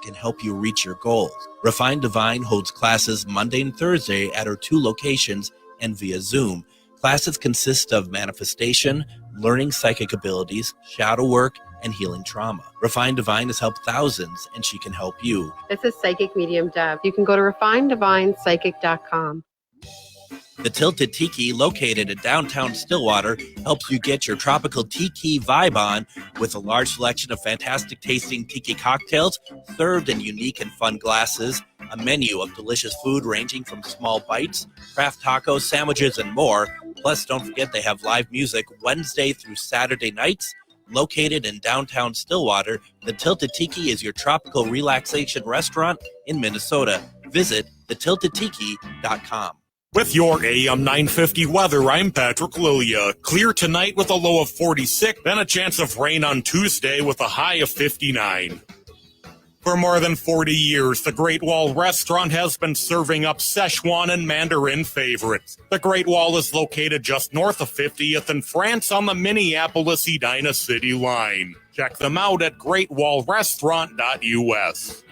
can help you reach your goals. Refined Divine holds classes Monday and Thursday at her 2 locations and via Zoom. Classes consist of manifestation, learning psychic abilities, shadow work, and healing trauma. Refined Divine has helped thousands, and she can help you. This is Psychic Medium Deb. You can go to refineddivinepsychic.com. The Tilted Tiki, located in downtown Stillwater, helps you get your tropical tiki vibe on with a large selection of fantastic tasting tiki cocktails served in unique and fun glasses, a menu of delicious food ranging from small bites, craft tacos, sandwiches, and more. Plus, don't forget they have live music Wednesday through Saturday nights. Located in downtown Stillwater, the Tilted Tiki is your tropical relaxation restaurant in Minnesota. Visit thetiltedtiki.com. With your AM 950 weather, I'm Patrick Lilia. Clear tonight with a low of 46, then a chance of rain on Tuesday with a high of 59. For more than 40 years, the Great Wall Restaurant has been serving up Szechuan and Mandarin favorites. The Great Wall is located just north of 50th in France on the Minneapolis-Edina City line. Check them out at greatwallrestaurant.us.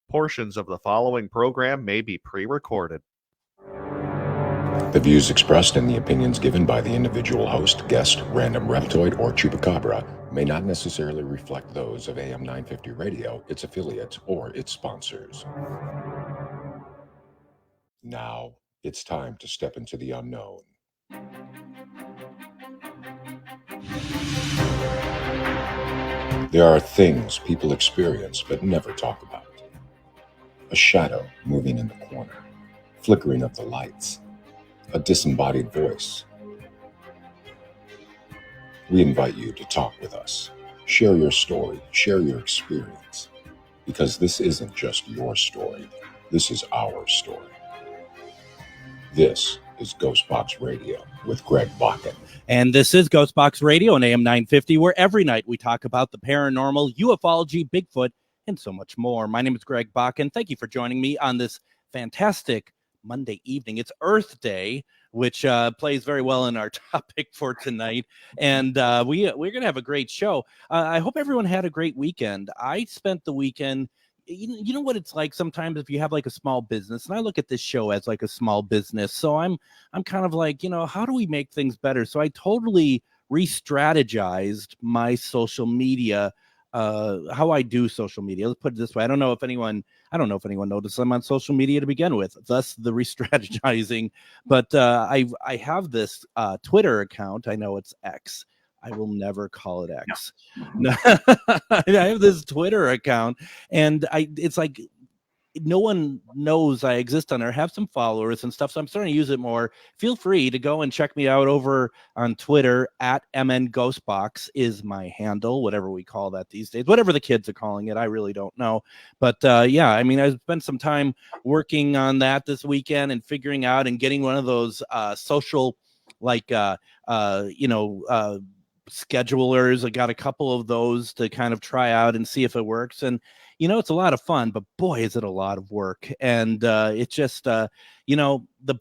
Portions of the following program may be pre-recorded. The views expressed and the opinions given by the individual host, guest, random reptoid, or chupacabra may not necessarily reflect those of AM 950 Radio, its affiliates, or its sponsors. Now, it's time to step into the unknown. There are things people experience but never talk about. A shadow moving in the corner, flickering of the lights, a disembodied voice. We invite you to talk with us. Share your story, share your experience, because this isn't just your story. This is our story. This is Ghostbox Radio with Greg Bakken. And this is Ghostbox Radio on AM 950, where every night we talk about the paranormal, ufology, Bigfoot, and so much more. My name is Greg Bakken. Thank you for joining me on this fantastic Monday evening. It's Earth Day, which plays very well in our topic for tonight. And we're going to have a great show. I hope everyone had a great weekend. I spent the weekend, you know what it's like sometimes if you have like a small business, and I look at this show as like a small business. So I'm kind of like, how do we make things better? So I totally re-strategized my social media, how I do social media. Let's put it this way. I don't know if anyone noticed I'm on social media to begin with, thus the re-strategizing. But I have this Twitter account. I know it's X. I will never call it X. No. I have this Twitter account, and it's like no one knows I exist on there. I have some followers and stuff, so I'm starting to use it more. Feel free to go and check me out over on Twitter at MNGhostbox is my handle, whatever we call that these days, whatever the kids are calling it. I really don't know. But yeah, I mean, I spent some time working on that this weekend and figuring out and getting one of those social, like, schedulers. I got a couple of those to kind of try out and see if it works. And it's a lot of fun, but boy, is it a lot of work. And it's just, the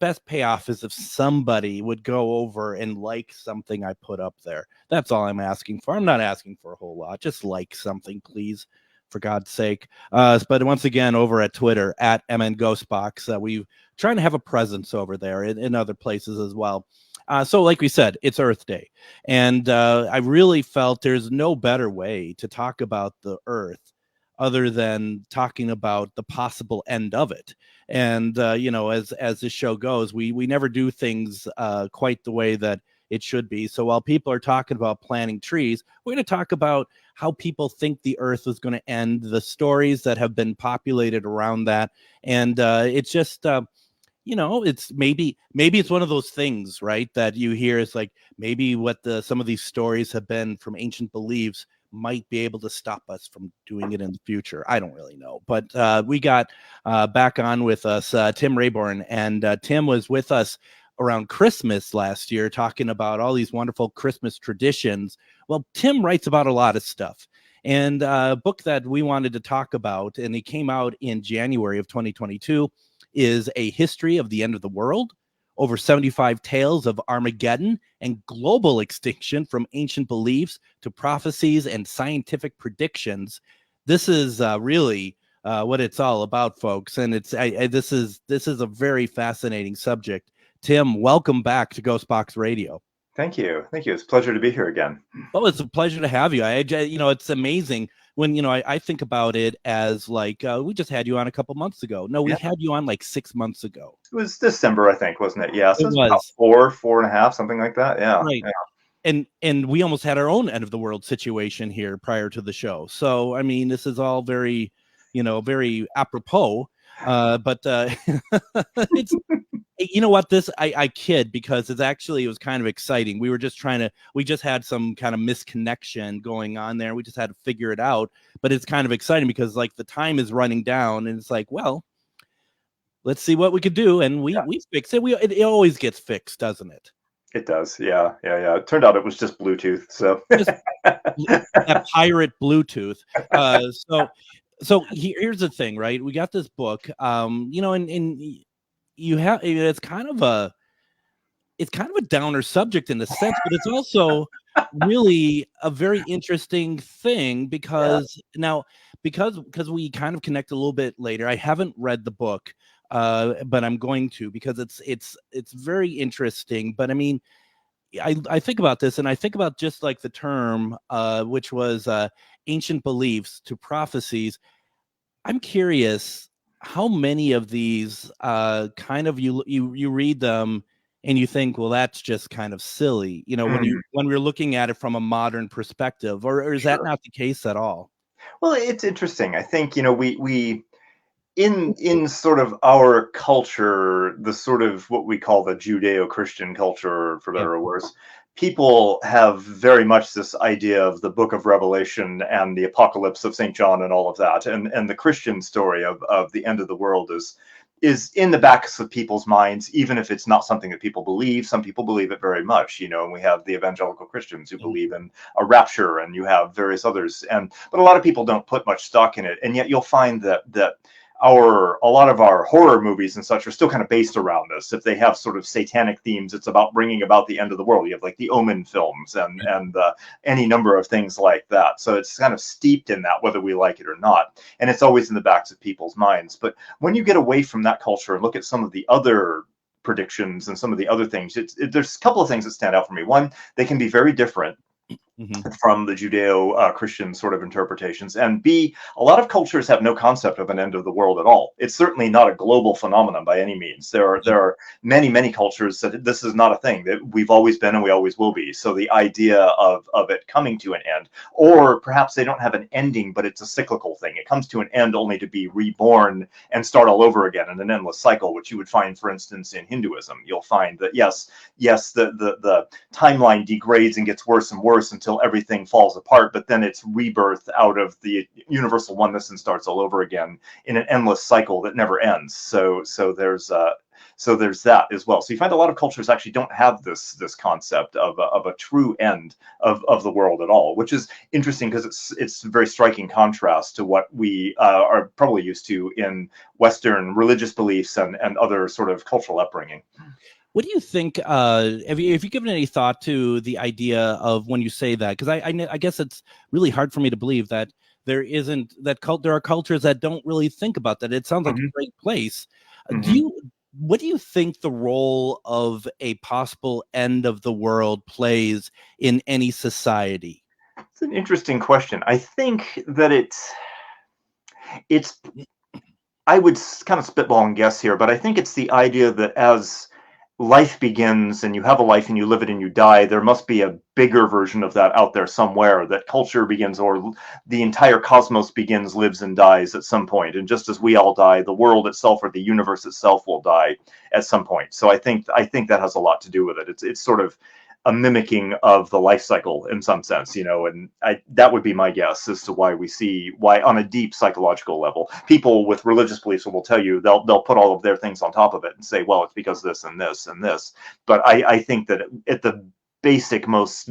best payoff is if somebody would go over and like something I put up there. That's all I'm asking for. I'm not asking for a whole lot. Just like something, please, for God's sake. But once again, over at Twitter at MNGhostbox, we're trying to have a presence over there in other places as well. So like we said, it's Earth Day. And I really felt there's no better way to talk about the Earth other than talking about the possible end of it. And, as this show goes, we never do things quite the way that it should be. So while people are talking about planting trees, we're going to talk about how people think the Earth is going to end, the stories that have been populated around that. And it's just... it's maybe it's one of those things, right, that you hear is like maybe what some of these stories have been from ancient beliefs might be able to stop us from doing it in the future. I don't really know. But we got back on with us Tim Rayborn, and Tim was with us around Christmas last year talking about all these wonderful Christmas traditions. Well, Tim writes about a lot of stuff. And a book that we wanted to talk about, and it came out in January of 2022, is A History of the End of the World, over 75 tales of Armageddon and global extinction from ancient beliefs to prophecies and scientific predictions. this is really what it's all about, folks. And this is a very fascinating subject. Tim, welcome back to Ghostbox Radio. Thank you. It's a pleasure to be here again. Oh, it's a pleasure to have you. It's amazing when, I think about it as like, we just had you on a couple months ago. No, we had you on like 6 months ago. It was December, I think, wasn't it? Yeah. So it was about 4.5, something like that. Yeah. Right. Yeah. And we almost had our own end of the world situation here prior to the show. So, I mean, this is all very, very apropos. But it's, you know what, I kid, because it was kind of exciting. We just had some kind of misconnection going on there. We just had to figure it out, but it's kind of exciting because like the time is running down and it's like, well, let's see what we could do. And we fix it. It always gets fixed, doesn't it? It does. Yeah. It turned out it was just Bluetooth. So that pirate Bluetooth. So here's the thing, right? We got this book, and you have, it's kind of a downer subject in a sense, but it's also really a very interesting thing because because we kind of connect a little bit later. I haven't read the book, but I'm going to, because it's very interesting. But I mean, I think about this, and I think about just like the term, which was ancient beliefs to prophecies. I'm curious how many of these kind of you read them and you think, well, that's just kind of silly, when we're looking at it from a modern perspective, or is that not the case at all? Well, it's interesting. I think, we in sort of our culture, the sort of what we call the Judeo-Christian culture, for better or worse, people have very much this idea of the book of Revelation and the apocalypse of St. John and all of that. And the Christian story of the end of the world is in the backs of people's minds, even if it's not something that people believe. Some people believe it very much, and we have the evangelical Christians who believe in a rapture, and you have various others. But a lot of people don't put much stock in it. And yet you'll find that a lot of our horror movies and such are still kind of based around this. If they have sort of satanic themes, it's about bringing about the end of the world. You have like the Omen films and any number of things like that. So it's kind of steeped in that, whether we like it or not. And it's always in the backs of people's minds. But when you get away from that culture and look at some of the other predictions and some of the other things, there's a couple of things that stand out for me. One, they can be very different from the Judeo-Christian sort of interpretations. And B, a lot of cultures have no concept of an end of the world at all. It's certainly not a global phenomenon by any means. There are many, many cultures that this is not a thing, that we've always been and we always will be. So the idea of it coming to an end, or perhaps they don't have an ending, but it's a cyclical thing. It comes to an end only to be reborn and start all over again in an endless cycle, which you would find, for instance, in Hinduism. You'll find that, yes, the timeline degrades and gets worse and worse until everything falls apart, but then it's rebirth out of the universal oneness and starts all over again in an endless cycle that never ends. So there's that as well. So you find a lot of cultures actually don't have this concept of a true end of the world at all, which is interesting because it's a very striking contrast to what we are probably used to in Western religious beliefs and other sort of cultural upbringing. What do you think? Have you given any thought to the idea of when you say that? Because I guess it's really hard for me to believe that there isn't that there are cultures that don't really think about that. It sounds like a great place. What do you think the role of a possible end of the world plays in any society? It's an interesting question. I think that it's I would kind of spitball and guess here, but I think it's the idea that as life begins and you have a life and you live it and you die, there must be a bigger version of that out there somewhere, that culture begins, or the entire cosmos begins, lives and dies at some point. And just as we all die, the world itself or the universe itself will die at some point. So I think that has a lot to do with it. It's sort of a mimicking of the life cycle in some sense, and that would be my guess as to why on a deep psychological level, people with religious beliefs will tell you they'll put all of their things on top of it and say, well, it's because this and this and this. But I think that at the basic, most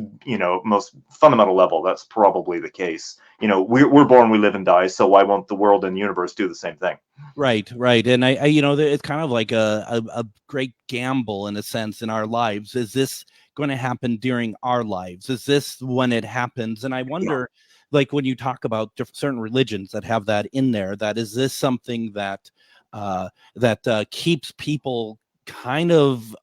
fundamental level, that's probably the case. We're born, we live and die. So why won't the world and the universe do the same thing? Right. And I it's kind of like a great gamble in a sense in our lives. Is this going to happen during our lives? Is this when it happens? And I wonder, like when you talk about certain religions that have that in there, that is this something that keeps people kind of,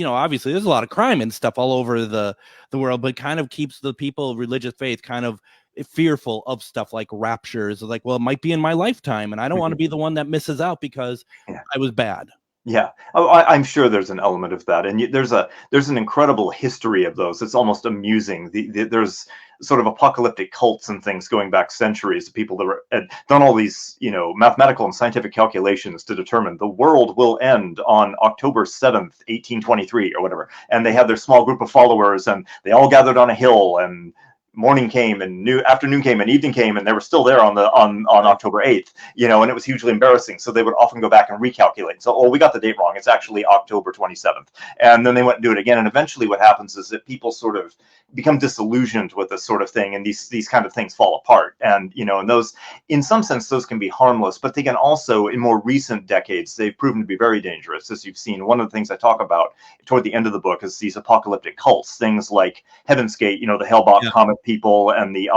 obviously there's a lot of crime and stuff all over the world, but kind of keeps the people of religious faith kind of fearful of stuff like raptures, like, well, it might be in my lifetime and I don't want to be the one that misses out because I was bad. Yeah, I'm sure there's an element of that, and there's an incredible history of those. It's almost amusing. There's sort of apocalyptic cults and things going back centuries. People that had done all these, mathematical and scientific calculations to determine the world will end on October 7th, 1823, or whatever. And they had their small group of followers, and they all gathered on a hill, and morning came and afternoon came and evening came, and they were still there on October 8th, and it was hugely embarrassing. So they would often go back and recalculate. So, we got the date wrong. It's actually October 27th. And then they went and do it again. And eventually what happens is that people sort of become disillusioned with this sort of thing, and these kind of things fall apart. And, and those, in some sense, those can be harmless, but they can also, in more recent decades, they've proven to be very dangerous. As you've seen, one of the things I talk about toward the end of the book is these apocalyptic cults, things like Heaven's Gate, the Hellbot Comet people and the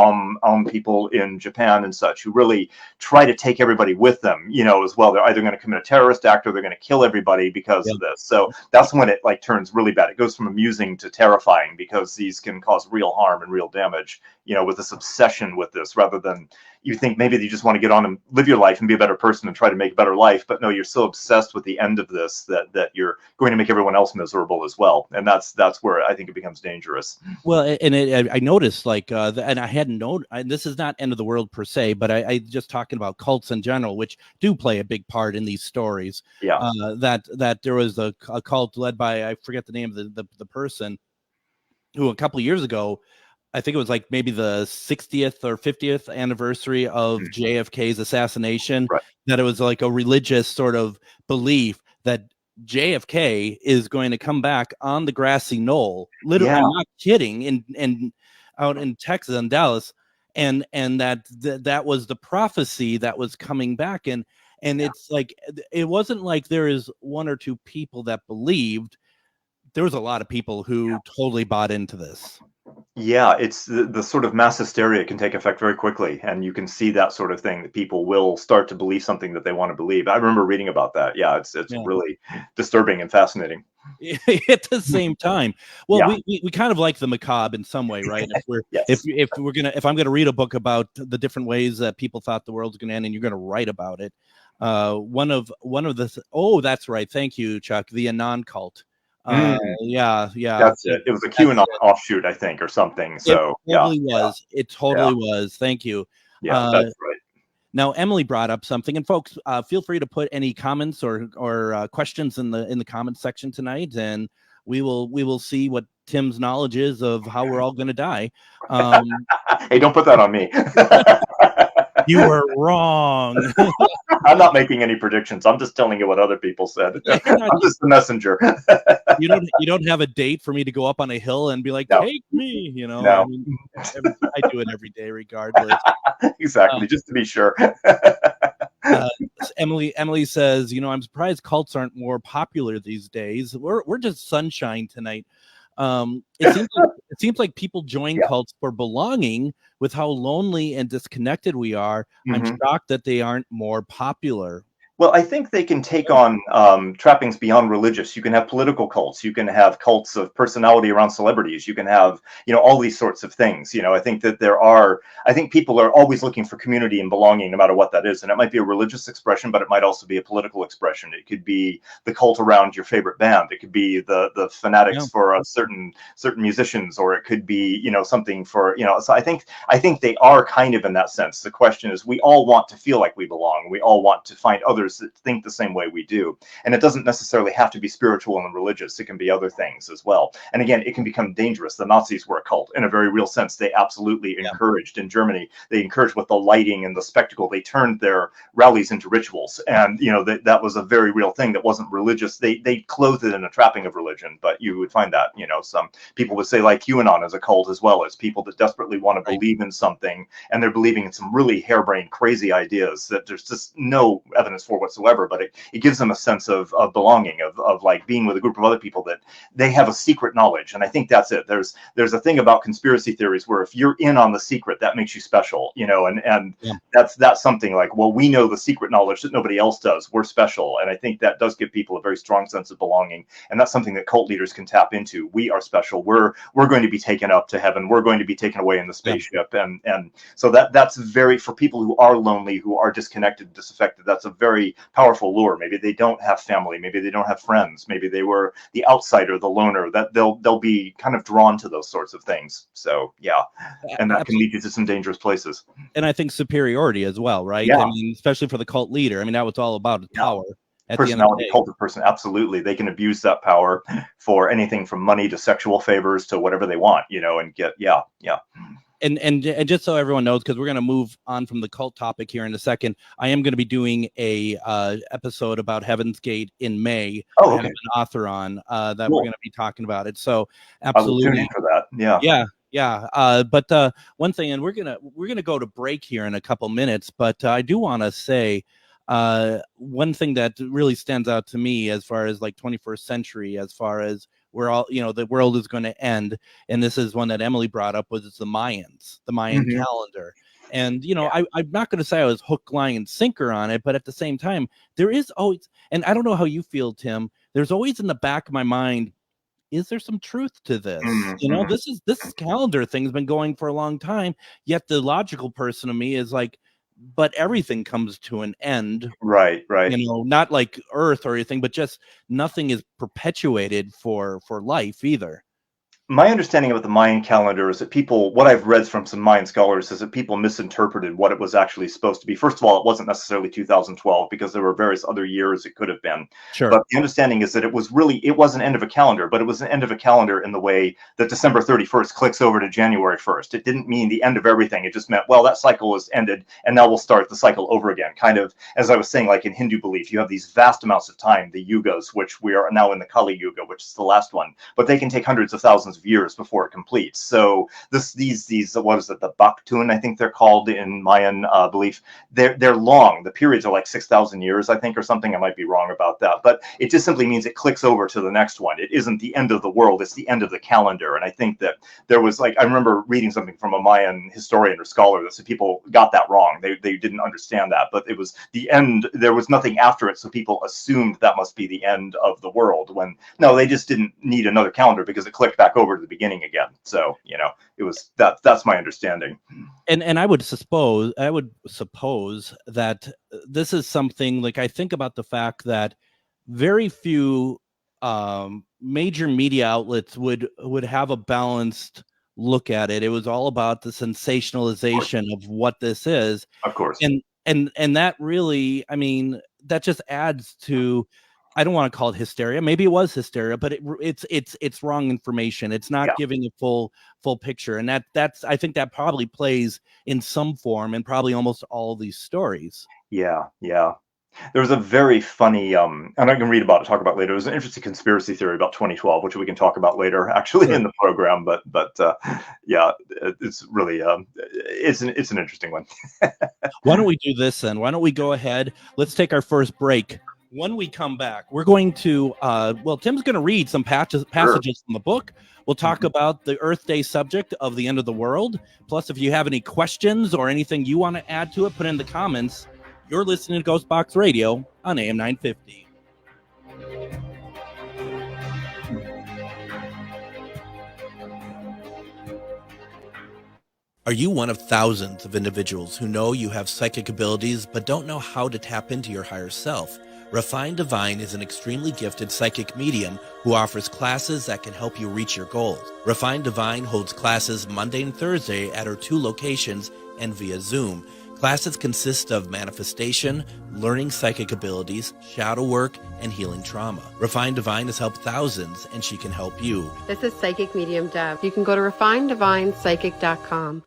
people in Japan and such, who really try to take everybody with them, as well. They're either going to commit a terrorist act or they're going to kill everybody because of this. So that's when it turns really bad. It goes from amusing to terrifying, because these can cause real harm and real damage, with this obsession with this, rather than you think maybe you just want to get on and live your life and be a better person and try to make a better life. But no, you're so obsessed with the end of this that you're going to make everyone else miserable as well. And that's where I think it becomes dangerous. Well, and I noticed and I hadn't known, this is not end of the world per se, but I just talking about cults in general, which do play a big part in these stories. Yeah. That there was a cult led by, I forget the name of the person, who a couple of years ago, I think it was like maybe the 60th or 50th anniversary of JFK's assassination, that it was like a religious sort of belief that JFK is going to come back on the grassy knoll, literally, I'm not kidding, in out in Texas and Dallas, and that was the prophecy that was coming back, and it's like, it wasn't like there is one or two people that believed. There was a lot of people who totally bought into this. Yeah, it's the sort of mass hysteria can take effect very quickly, and you can see that sort of thing, that people will start to believe something that they want to believe. I remember reading about that. Yeah, it's really disturbing and fascinating. At the same time, well, we kind of like the macabre in some way, right? If I'm gonna read a book about the different ways that people thought the world's gonna end, and you're gonna write about it, one of the that's right, thank you, Chuck, the Anon cult. Yeah. That's it. It was a QAnon offshoot, I think, or something. So it totally was. It totally was. Thank you. Yeah, that's right. Now, Emily brought up something, and folks, feel free to put any comments or questions in the comments section tonight, and we will see what Tim's knowledge is of how we're all going to die. Hey, don't put that on me. You were wrong. I'm not making any predictions. I'm just telling you what other people said. I'm just the messenger. You don't have a date for me to go up on a hill and be like, take me. No. I mean, I do it every day, regardless. Exactly, just to be sure. Emily says, I'm surprised cults aren't more popular these days. We're just sunshine tonight. It seems like people join cults for belonging. With how lonely and disconnected we are, I'm shocked that they aren't more popular. Well, I think they can take on trappings beyond religious. You can have political cults. You can have cults of personality around celebrities. You can have, all these sorts of things. I think that I think people are always looking for community and belonging, no matter what that is. And it might be a religious expression, but it might also be a political expression. It could be the cult around your favorite band. It could be the fanatics for certain musicians, or it could be, something for, so I think they are kind of in that sense. The question is, we all want to feel like we belong. We all want to find others that think the same way we do. And it doesn't necessarily have to be spiritual and religious. It can be other things as well. And again, it can become dangerous. The Nazis were a cult in a very real sense. They absolutely encouraged, in Germany, they encouraged with the lighting and the spectacle. They turned their rallies into rituals. And, that was a very real thing that wasn't religious. They clothed it in a trapping of religion, but you would find that, some people would say like QAnon is a cult as well, as people that desperately want to believe in something, and they're believing in some really harebrained, crazy ideas that there's just no evidence for for whatsoever, but it gives them a sense of belonging, of like being with a group of other people that they have a secret knowledge. And I think that's it. There's a thing about conspiracy theories where if you're in on the secret, that makes you special, and Yeah. that's something like, well, we know the secret knowledge that nobody else does. We're special. And I think that does give people a very strong sense of belonging. And that's something that cult leaders can tap into. We are special. We're going to be taken up to heaven. We're going to be taken away in the spaceship. Yeah. And so that's very, for people who are lonely, who are disconnected, disaffected, that's a very powerful lure. Maybe they don't have family. Maybe they don't have friends. Maybe they were the outsider, the loner, that they'll be kind of drawn to those sorts of things. So yeah. And that can lead you to some dangerous places. And I think superiority as well, right? Yeah. I mean, especially for the cult leader. I mean, that was all about power. At Personality, cult of person, absolutely. They can abuse that power for anything from money to sexual favors to whatever they want, and get, yeah. And just so everyone knows, because we're going to move on from the cult topic here in a second, I am going to be doing a episode about Heaven's Gate in May. Oh, okay. I have an author on that Cool. we're going to be talking about it. So absolutely, I'll tune in for that. Yeah. But one thing, and we're gonna go to break here in a couple minutes, but I do want to say one thing that really stands out to me as far as like 21st century, as far as we're all, the world is going to end, and this is one that Emily brought up, was the Mayan Mm-hmm. calendar. And I'm not going to say I was hook, line, and sinker on it, but at the same time, there is always, and I don't know how you feel, Tim, there's always in the back of my mind, is there some truth to this? Mm-hmm. This calendar thing's been going for a long time, yet the logical person of me is like, but everything comes to an end. Right. Not like Earth or anything, but just nothing is perpetuated for life either. My understanding about the Mayan calendar is that what I've read from some Mayan scholars is that people misinterpreted what it was actually supposed to be. First of all, it wasn't necessarily 2012 because there were various other years it could have been. Sure. But the understanding is that it was an end of a calendar, but it was an end of a calendar in the way that December 31st clicks over to January 1st. It didn't mean the end of everything. It just meant, well, that cycle is ended and now we'll start the cycle over again. Kind of, as I was saying, like in Hindu belief, you have these vast amounts of time, the yugas, which we are now in the Kali Yuga, which is the last one, but they can take hundreds of thousands of years before it completes. So these what is it, the Baktun, I think they're called in Mayan belief, they're long. The periods are like 6,000 years, I think, or something. I might be wrong about that, but it just simply means it clicks over to the next one. It isn't the end of the world, it's the end of the calendar. And I think that there was, like, I remember reading something from a Mayan historian or scholar that said people got that wrong. They didn't understand that, but it was the end. There was nothing after it, so people assumed that must be the end of the world, when no, they just didn't need another calendar because it clicked back over to the beginning again. So it was that's my understanding. And I would suppose that this is something, like, I think about the fact that very few major media outlets would have a balanced look at it. It was all about the sensationalization of what this is, of course, and that really, I mean, that just adds to, I don't want to call it hysteria. Maybe it was hysteria, but it's wrong information. It's not giving a full picture, and that's I think that probably plays in some form in probably almost all of these stories. Yeah. There was a very funny, and I can talk about later. It was an interesting conspiracy theory about 2012, which we can talk about later, actually, in the program. But yeah, it's really it's an interesting one. Why don't we do this then? Why don't we go ahead? Let's take our first break. When we come back, we're going to Tim's going to read some passages from the book. We'll talk about the Earth Day subject of the end of the world. Plus, if you have any questions or anything you want to add to it, put it in the comments. You're listening to Ghostbox Radio on AM 950. Are you one of thousands of individuals who know you have psychic abilities but don't know how to tap into your higher self? Refined Divine is an extremely gifted psychic medium who offers classes that can help you reach your goals. Refined Divine holds classes Monday and Thursday at her 2 locations and via Zoom. Classes consist of manifestation, learning psychic abilities, shadow work, and healing trauma. Refined Divine has helped thousands, and she can help you. This is Psychic Medium Deb. You can go to refineddivinepsychic.com.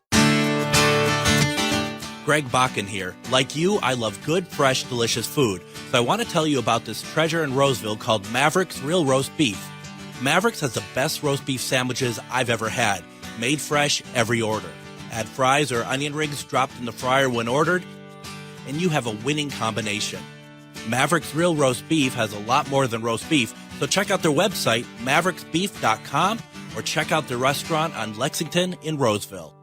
Greg Bakken here. Like you, I love good, fresh, delicious food. So I want to tell you about this treasure in Roseville called Maverick's Real Roast Beef. Maverick's has the best roast beef sandwiches I've ever had. Made fresh every order. Add fries or onion rings dropped in the fryer when ordered, and you have a winning combination. Maverick's Real Roast Beef has a lot more than roast beef, so check out their website, mavericksbeef.com, or check out their restaurant on Lexington in Roseville.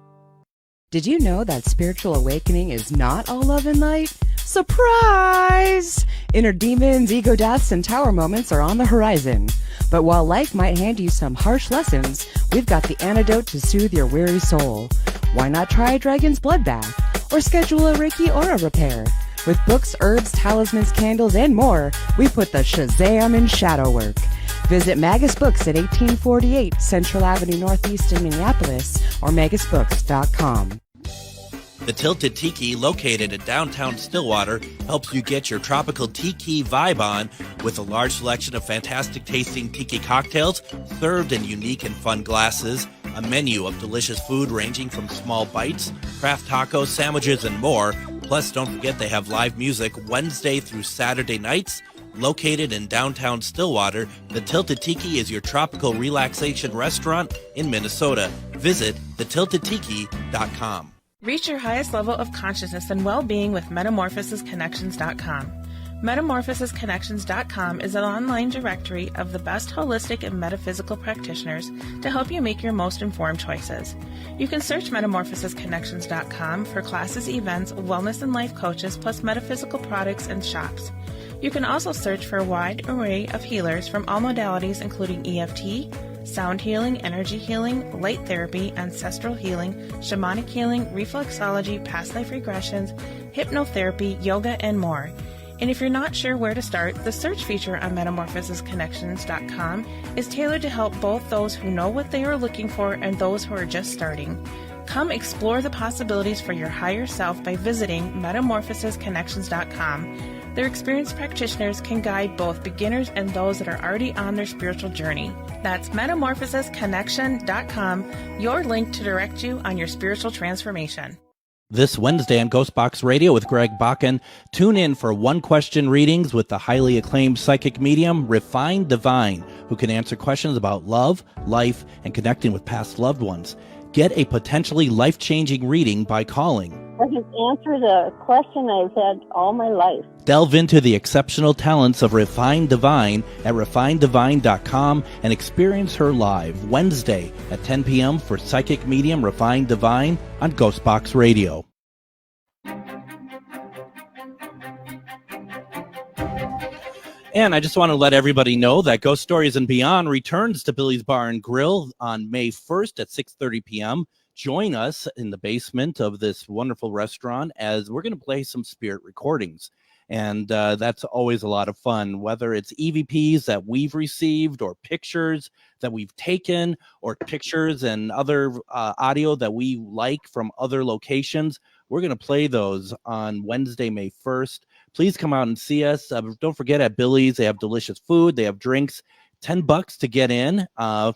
Did you know that spiritual awakening is not all love and light? Surprise! Inner demons, ego deaths, and tower moments are on the horizon. But while life might hand you some harsh lessons, we've got the antidote to soothe your weary soul. Why not try a dragon's blood bath? Or schedule a Reiki aura repair? With books, herbs, talismans, candles, and more, we put the Shazam in shadow work. Visit Magus Books at 1848 Central Avenue Northeast in Minneapolis or magusbooks.com. The Tilted Tiki, located in downtown Stillwater, helps you get your tropical tiki vibe on with a large selection of fantastic tasting tiki cocktails served in unique and fun glasses, a menu of delicious food ranging from small bites, craft tacos, sandwiches, and more. Plus, don't forget they have live music Wednesday through Saturday nights. Located in downtown Stillwater, the Tilted Tiki is your tropical relaxation restaurant in Minnesota. Visit thetiltedtiki.com. Reach your highest level of consciousness and well-being with metamorphosisconnections.com. Metamorphosisconnections.com is an online directory of the best holistic and metaphysical practitioners to help you make your most informed choices. You can search metamorphosisconnections.com for classes, events, wellness and life coaches, plus metaphysical products and shops. You can also search for a wide array of healers from all modalities, including EFT, sound healing, energy healing, light therapy, ancestral healing, shamanic healing, reflexology, past life regressions, hypnotherapy, yoga, and more. And if you're not sure where to start, the search feature on metamorphosisconnections.com is tailored to help both those who know what they are looking for and those who are just starting. Come explore the possibilities for your higher self by visiting metamorphosisconnections.com. Their experienced practitioners can guide both beginners and those that are already on their spiritual journey. That's metamorphosisconnection.com, your link to direct you on your spiritual transformation. This Wednesday on Ghostbox Radio with Greg Bakken, tune in for one-question readings with the highly acclaimed psychic medium, Refined Divine, who can answer questions about love, life, and connecting with past loved ones. Get a potentially life-changing reading by calling. I can answer the question I've had all my life. Delve into the exceptional talents of Refined Divine at refinedivine.com and experience her live Wednesday at 10 p.m. for psychic medium Refined Divine on Ghostbox Radio. And I just want to let everybody know that Ghost Stories and Beyond returns to Billy's Bar and Grill on May 1st at 6:30 p.m. Join us in the basement of this wonderful restaurant as we're going to play some spirit recordings. And that's always a lot of fun, whether it's EVPs that we've received or pictures that we've taken or pictures and other audio that we like from other locations. We're going to play those on Wednesday, May 1st. Please come out and see us. Don't forget, at Billy's, they have delicious food. They have drinks. $10 to get in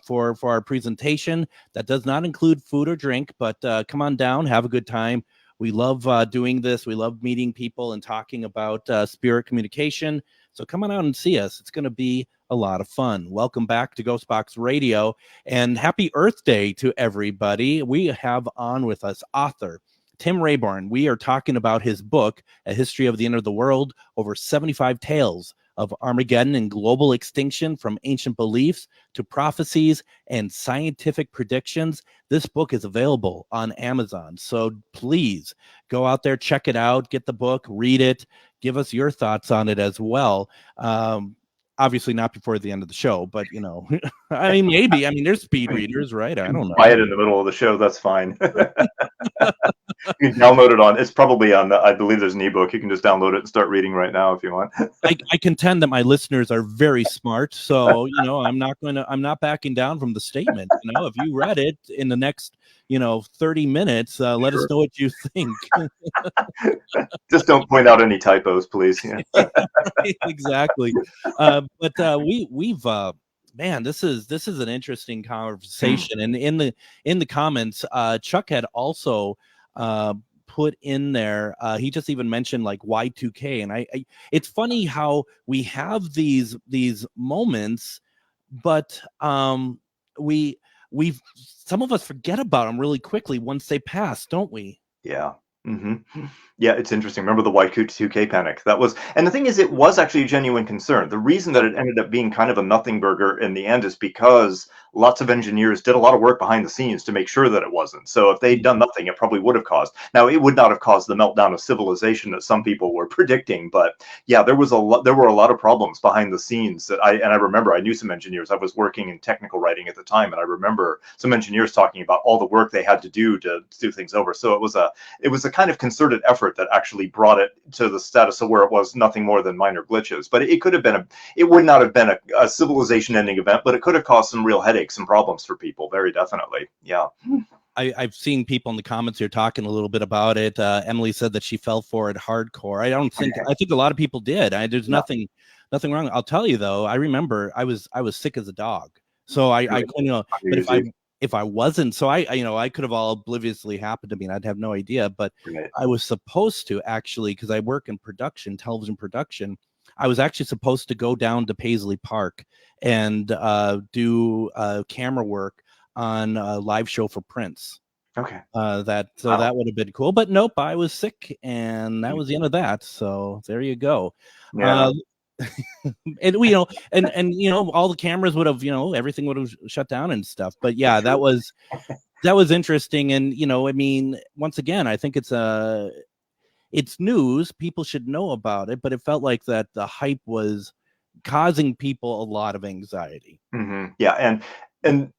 for our presentation. That does not include food or drink, but come on down, have a good time. We love doing this. We love meeting people and talking about spirit communication. So come on out and see us. It's going to be a lot of fun. Welcome back to Ghostbox Radio, and happy Earth Day to everybody. We have on with us author Tim Rayborn. We are talking about his book, A History of the End of the World, over 75 tales of Armageddon and global extinction, from ancient beliefs to prophecies and scientific predictions. This book is available on Amazon. So please go out there, check it out, get the book, read it, give us your thoughts on it as well. Obviously not before the end of the show, but you know, I mean, maybe. I mean, there's speed readers, right? I don't know. Buy it in the middle of the show. That's fine. You can download it on. It's probably on. I believe there's an ebook. You can just download it and start reading right now if you want. I contend that my listeners are very smart, so you know, I'm not backing down from the statement. You know, if you read it in the next 30 minutes, let us know what you think. Just don't point out any typos, please. Yeah. Exactly. But we've man, this is an interesting conversation. And in the comments, Chuck had also put in there, he just even mentioned like Y2K, and I it's funny how we have these moments, but we some of us forget about them really quickly once they pass, don't we? Yeah. Yeah, it's interesting. Remember the Y2K panic? That was, and the thing is, it was actually a genuine concern. The reason that it ended up being kind of a nothing burger in the end is because lots of engineers did a lot of work behind the scenes to make sure that it wasn't. So if they'd done nothing, it probably would have caused. Now, it would not have caused the meltdown of civilization that some people were predicting, but yeah, there was a lot. There were a lot of problems behind the scenes that I remember. I knew some engineers. I was working in technical writing at the time, and I remember some engineers talking about all the work they had to do things over. So it was a kind of concerted effort that actually brought it to the status of where it was nothing more than minor glitches. But it could have been it would not have been a civilization-ending event, but it could have caused some real headaches and problems for people, very definitely. Yeah. I've seen people in the comments here talking a little bit about it. Emily said that she fell for it hardcore. I think a lot of people did. There's nothing wrong. I'll tell you though, I remember I was sick as a dog. So I but if I wasn't, so I could have all obliviously happened to me and I'd have no idea, but I was supposed to actually, because I work in production, television production, I was actually supposed to go down to Paisley Park and do camera work on a live show for Prince. Okay. That would have been cool, but nope, I was sick and that was the end of that. So there you go. Yeah. And all the cameras would have, everything would have shut down and stuff. But yeah, that was interesting. And I mean, once again, I think it's news. People should know about it, but it felt like that the hype was causing people a lot of anxiety. Yeah, and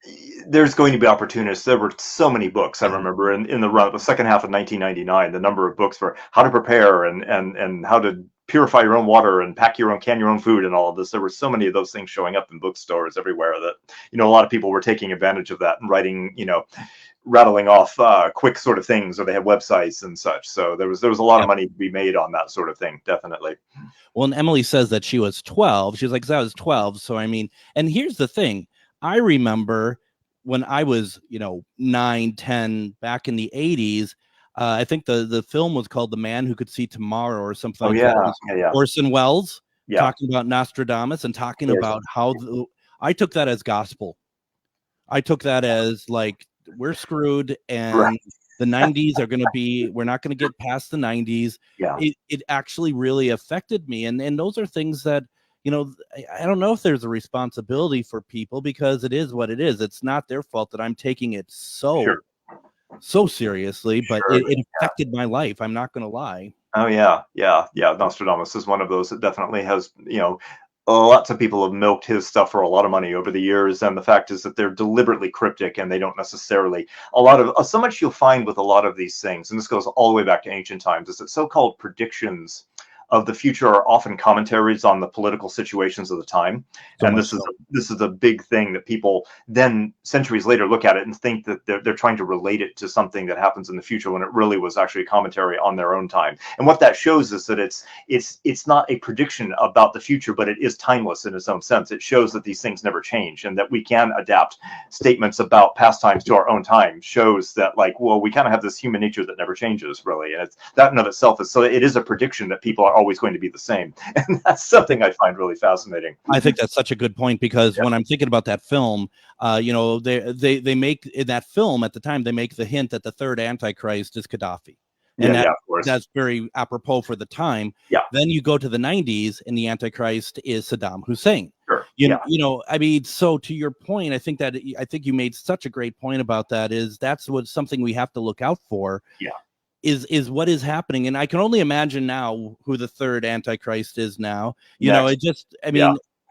there's going to be opportunists. There were so many books. I remember in the second half of 1999, the number of books for how to prepare and how to purify your own water and can your own food and all of this. There were so many of those things showing up in bookstores everywhere that, a lot of people were taking advantage of that and writing, rattling off quick sort of things, or they had websites and such. So there was a lot of money to be made on that sort of thing. Definitely. Well, and Emily says that she was 12. She's like, 'cause I was 12. So, I mean, and here's the thing. I remember when I was, 9, 10 back in the 80s, I think the film was called The Man Who Could See Tomorrow or something like that. Yeah. Orson Welles talking about Nostradamus and talking about how I took that as gospel. I took that as like, we're screwed and the 90s are going to be, we're not going to get past the 90s. Yeah. It actually really affected me. And those are things that, I don't know if there's a responsibility for people because it is what it is. It's not their fault that I'm taking it so seriously, but it affected my life. I'm not going to lie. Oh yeah. Nostradamus is one of those that definitely has, lots of people have milked his stuff for a lot of money over the years. And the fact is that they're deliberately cryptic and they don't necessarily, so much you'll find with a lot of these things, and this goes all the way back to ancient times, is that so-called predictions of the future are often commentaries on the political situations of the time. And this is a big thing that people then centuries later look at it and think that they're trying to relate it to something that happens in the future when it really was actually a commentary on their own time. And what that shows is that it's not a prediction about the future, but it is timeless in its own sense. It shows that these things never change and that we can adapt statements about past times to our own time. Shows that, like, well, we kind of have this human nature that never changes, really. And it's that in of itself is, so it is a prediction that people are always going to be the same. And that's something I find really fascinating. I think that's such a good point because when I'm thinking about that film, they make in that film at the time, they make the hint that the third Antichrist is Gaddafi. And of course. That's very apropos for the time. Yeah. Then you go to the 90s and the Antichrist is Saddam Hussein. Sure. I mean, so to your point, I think you made such a great point about that is that's something we have to look out for. Yeah. Is what is happening. And I can only imagine now who the third Antichrist is now. And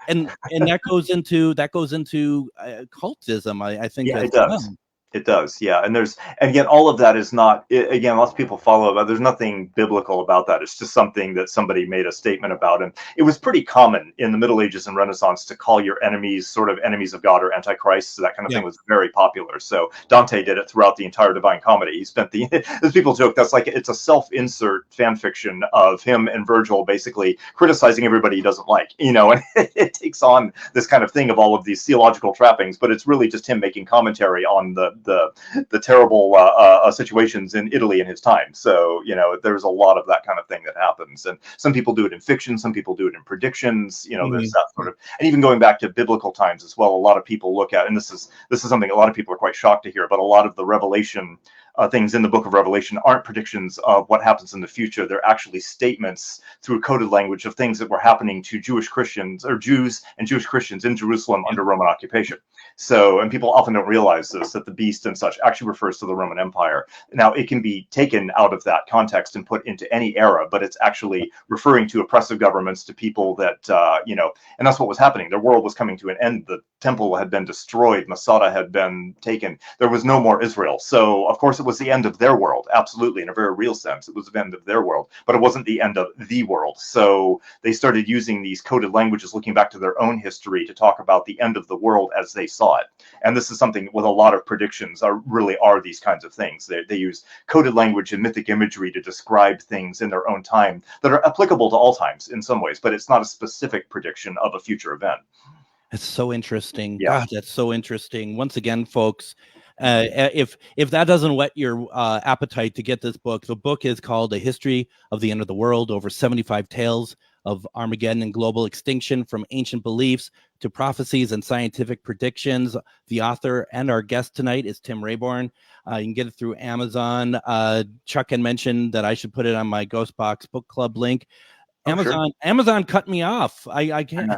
that goes into cultism. I think it does. It does, yeah. And again, all of that is not, again, lots of people follow about, there's nothing biblical about that. It's just something that somebody made a statement about. And it was pretty common in the Middle Ages and Renaissance to call your enemies sort of enemies of God or antichrists. So that kind of thing was very popular. So Dante did it throughout the entire Divine Comedy. He spent as people joke, that's like, it's a self-insert fan fiction of him and Virgil basically criticizing everybody he doesn't like, and it takes on this kind of thing of all of these theological trappings, but it's really just him making commentary on the terrible situations in Italy in his time. So, there's a lot of that kind of thing that happens. And some people do it in fiction, some people do it in predictions, there's that sort of, and even going back to biblical times as well, a lot of people look at, and this is something a lot of people are quite shocked to hear, but a lot of the revelation things in the book of Revelation aren't predictions of what happens in the future. They're actually statements through coded language of things that were happening to Jewish Christians, or Jews and Jewish Christians in Jerusalem under Roman occupation. So, and people often don't realize this, that the beast and such actually refers to the Roman Empire. Now, it can be taken out of that context and put into any era, but it's actually referring to oppressive governments, to people that, and that's what was happening. Their world was coming to an end. The temple had been destroyed. Masada had been taken. There was no more Israel. So, of course, it was the end of their world. Absolutely. In a very real sense, it was the end of their world, but it wasn't the end of the world. So they started using these coded languages, looking back to their own history, to talk about the end of the world as they saw it. And this is something with a lot of predictions really are these kinds of things. They use coded language and mythic imagery to describe things in their own time that are applicable to all times in some ways, but it's not a specific prediction of a future event. It's so interesting. Yeah. God, that's so interesting. Once again, folks, if that doesn't whet your appetite to get this book, the book is called A History of the End of the World, over 75 tales of Armageddon and global extinction, from ancient beliefs to prophecies and scientific predictions. The author and our guest tonight is Tim Rayborn. You can get it through Amazon. Chuck had mentioned that I should put it on my Ghostbox book club link. Amazon cut me off. I can't.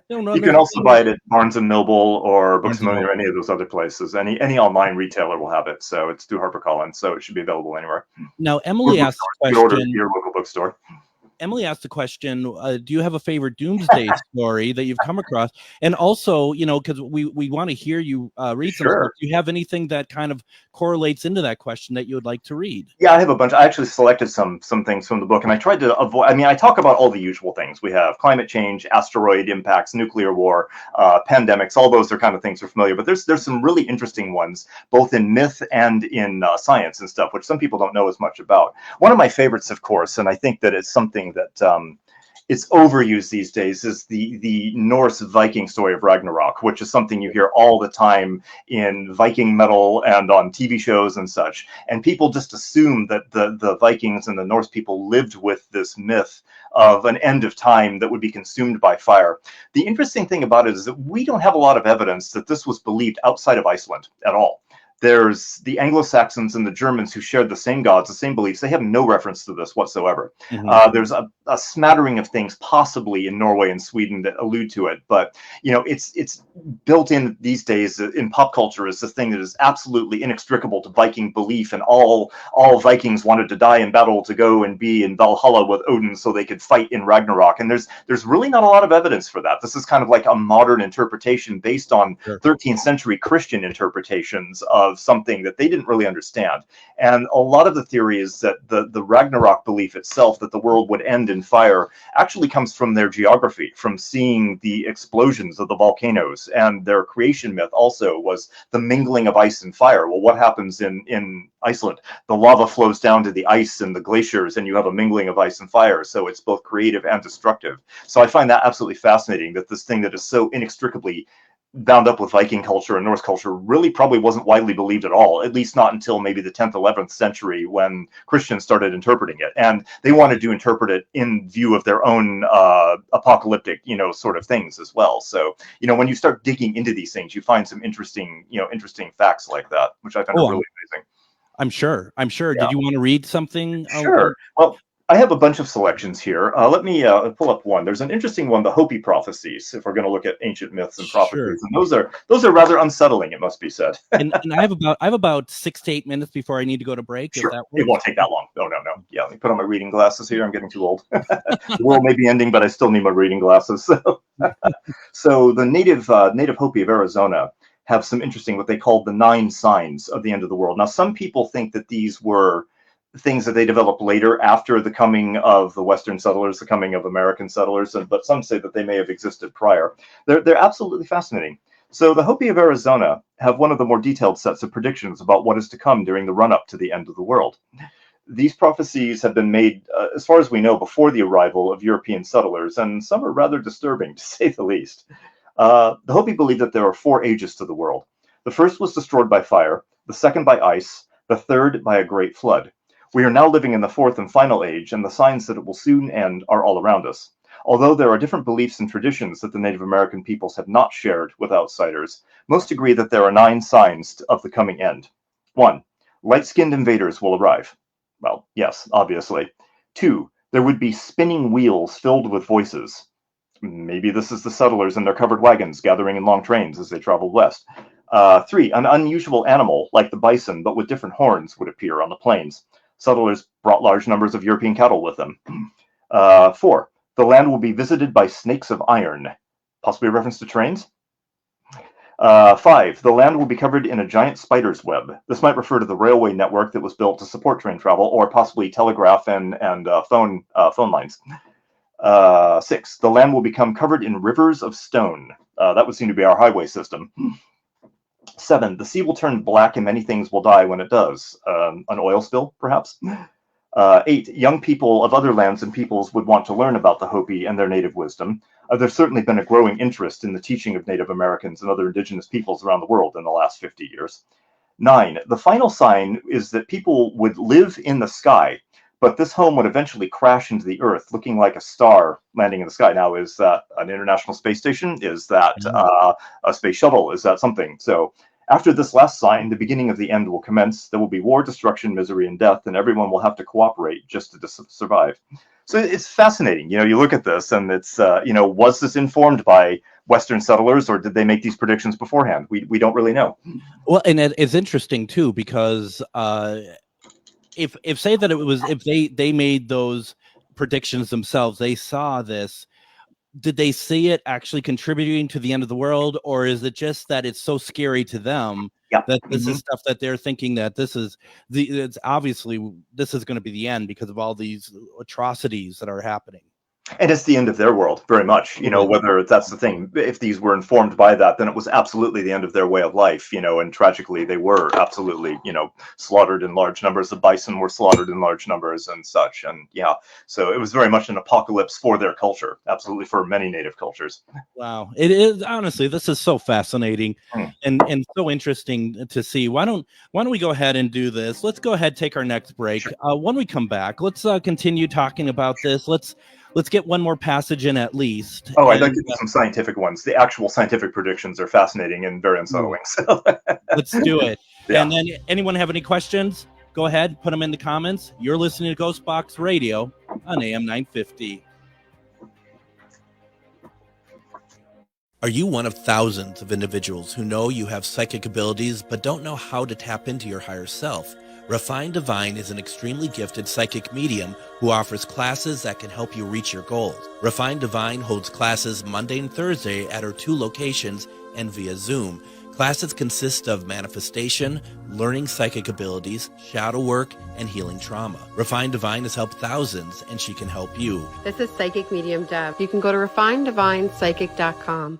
You can also buy it at Barnes & Noble or Books A Million or any of those other places. Any online retailer will have it. So it's through HarperCollins, so it should be available anywhere. Now, Emily asked a question. Order question. Your local bookstore. Emily asked the question, do you have a favorite doomsday story that you've come across? And also, because we want to hear you read some stuff. Do you have anything that kind of correlates into that question that you would like to read? Yeah, I have a bunch. I actually selected some things from the book, and I tried to avoid, I talk about all the usual things. We have climate change, asteroid impacts, nuclear war, pandemics. All those are kind of things we're familiar with. There's some really interesting ones, both in myth and in science and stuff, which some people don't know as much about. One of my favorites, of course, and I think that it's something that it's overused these days, is the Norse Viking story of Ragnarok, which is something you hear all the time in Viking metal and on TV shows and such. And people just assume that the Vikings and the Norse people lived with this myth of an end of time that would be consumed by fire. The interesting thing about it is that we don't have a lot of evidence that this was believed outside of Iceland at all. There's the Anglo-Saxons and the Germans who shared the same gods, the same beliefs. They have no reference to this whatsoever. Mm-hmm. There's a smattering of things possibly in Norway and Sweden that allude to it, but it's built in these days in pop culture as the thing that is absolutely inextricable to Viking belief, and all Vikings wanted to die in battle to go and be in Valhalla with Odin so they could fight in Ragnarok. And there's really not a lot of evidence for that. This is kind of like a modern interpretation based on 13th century Christian interpretations of something that they didn't really understand. And a lot of the theory is that the Ragnarok belief itself, that the world would end in fire, actually comes from their geography, from seeing the explosions of the volcanoes. And their creation myth also was the mingling of ice and fire. Well, what happens in Iceland? The lava flows down to the ice and the glaciers, and you have a mingling of ice and fire. So it's both creative and destructive. So I find that absolutely fascinating, that this thing that is so inextricably bound up with Viking culture and Norse culture really probably wasn't widely believed at all, at least not until maybe the 10th, 11th century when Christians started interpreting it. And they wanted to interpret it in view of their own apocalyptic, sort of things as well. So, when you start digging into these things, you find some interesting facts like that, which I found really amazing. I'm sure. Yeah. Did you want to read something? Sure. Well, I have a bunch of selections here. Let me pull up one. There's an interesting one, the Hopi prophecies, if we're going to look at ancient myths and prophecies. Sure. And those are rather unsettling, it must be said. and I have about 6 to 8 minutes before I need to go to break. Sure. It won't take that long. No. Yeah, let me put on my reading glasses here. I'm getting too old. The world may be ending, but I still need my reading glasses. So the native Hopi of Arizona have some interesting, what they call the 9 signs of the end of the world. Now, some people think that these were things that they developed later after the coming of the Western settlers, the coming of American settlers, but some say that they may have existed prior. They're absolutely fascinating. So the Hopi of Arizona have one of the more detailed sets of predictions about what is to come during the run-up to the end of the world. These prophecies have been made, as far as we know, before the arrival of European settlers, and some are rather disturbing, to say the least. The Hopi believe that there are 4 ages to the world. The first was destroyed by fire, the second by ice, the third by a great flood. We are now living in the 4th and final age, and the signs that it will soon end are all around us. Although there are different beliefs and traditions that the Native American peoples have not shared with outsiders, most agree that there are 9 signs of the coming end. 1. Light-skinned invaders will arrive. Well, yes, obviously. 2, there would be spinning wheels filled with voices. Maybe this is the settlers in their covered wagons gathering in long trains as they traveled west. 3, an unusual animal like the bison but with different horns would appear on the plains. Settlers brought large numbers of European cattle with them. 4, the land will be visited by snakes of iron, possibly a reference to trains. 5, the land will be covered in a giant spider's web. This might refer to the railway network that was built to support train travel, or possibly telegraph and phone lines. 6, the land will become covered in rivers of stone. That would seem to be our highway system. 7, the sea will turn black and many things will die when it does. An oil spill, perhaps? 8, young people of other lands and peoples would want to learn about the Hopi and their native wisdom. There's certainly been a growing interest in the teaching of Native Americans and other indigenous peoples around the world in the last 50 years. 9, the final sign is that people would live in the sky, but this home would eventually crash into the earth, looking like a star landing in the sky. Now, is that an International Space Station? Is that a space shuttle? Is that something? So after this last sign, the beginning of the end will commence. There will be war, destruction, misery, and death, and everyone will have to cooperate just to survive. So it's fascinating. You know, you look at this and it's, was this informed by Western settlers or did they make these predictions beforehand? We don't really know. Well, and it's interesting too, because if say that it was, if they made those predictions themselves, they saw this, did they see it actually contributing to the end of the world, or is it just that it's so scary to them that this is stuff that they're thinking that it's obviously this is going to be the end because of all these atrocities that are happening? And it's the end of their world, very much. You know, whether that's the thing, if these were informed by that, then it was absolutely the end of their way of life, you know, and tragically they were absolutely, slaughtered in large numbers. The bison were slaughtered in large numbers and such. And so it was very much an apocalypse for their culture, absolutely, for many native cultures. Wow. It is, honestly, this is so fascinating and so interesting to see. Why don't we go ahead and do this? Let's go ahead, take our next break. Sure. When we come back, let's continue talking about this. Let's get one more passage in at least. Oh, I'd like to do some scientific ones. The actual scientific predictions are fascinating and very unsettling. So let's do it. Yeah. And then anyone have any questions? Go ahead, put them in the comments. You're listening to Ghostbox Radio on AM 950. Are you one of thousands of individuals who know you have psychic abilities but don't know how to tap into your higher self? Refined Divine is an extremely gifted psychic medium who offers classes that can help you reach your goals. Refined Divine holds classes Monday and Thursday at her 2 locations and via Zoom. Classes consist of manifestation, learning psychic abilities, shadow work, and healing trauma. Refined Divine has helped thousands, and she can help you. This is Psychic Medium Deb. You can go to refinedivinepsychic.com.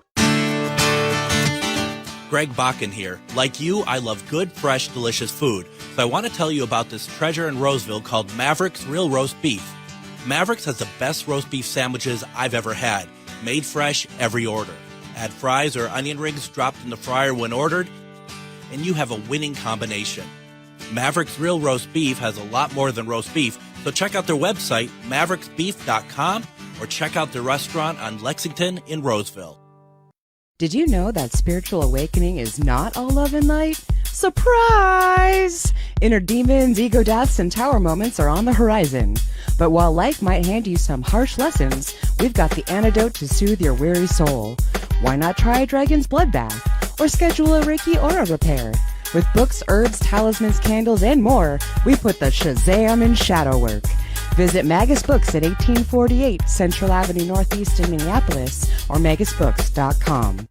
Greg Bakken here. Like you, I love good, fresh, delicious food. So I want to tell you about this treasure in Roseville called Maverick's Real Roast Beef. Maverick's has the best roast beef sandwiches I've ever had. Made fresh every order. Add fries or onion rings dropped in the fryer when ordered, and you have a winning combination. Maverick's Real Roast Beef has a lot more than roast beef, so check out their website, mavericksbeef.com, or check out their restaurant on Lexington in Roseville. Did you know that spiritual awakening is not all love and light? Surprise! Inner demons, ego deaths, and tower moments are on the horizon. But while life might hand you some harsh lessons, we've got the antidote to soothe your weary soul. Why not try a dragon's blood bath? Or schedule a Reiki aura repair? With books, herbs, talismans, candles, and more, we put the Shazam in shadow work. Visit Magus Books at 1848 Central Avenue Northeast in Minneapolis or magusbooks.com.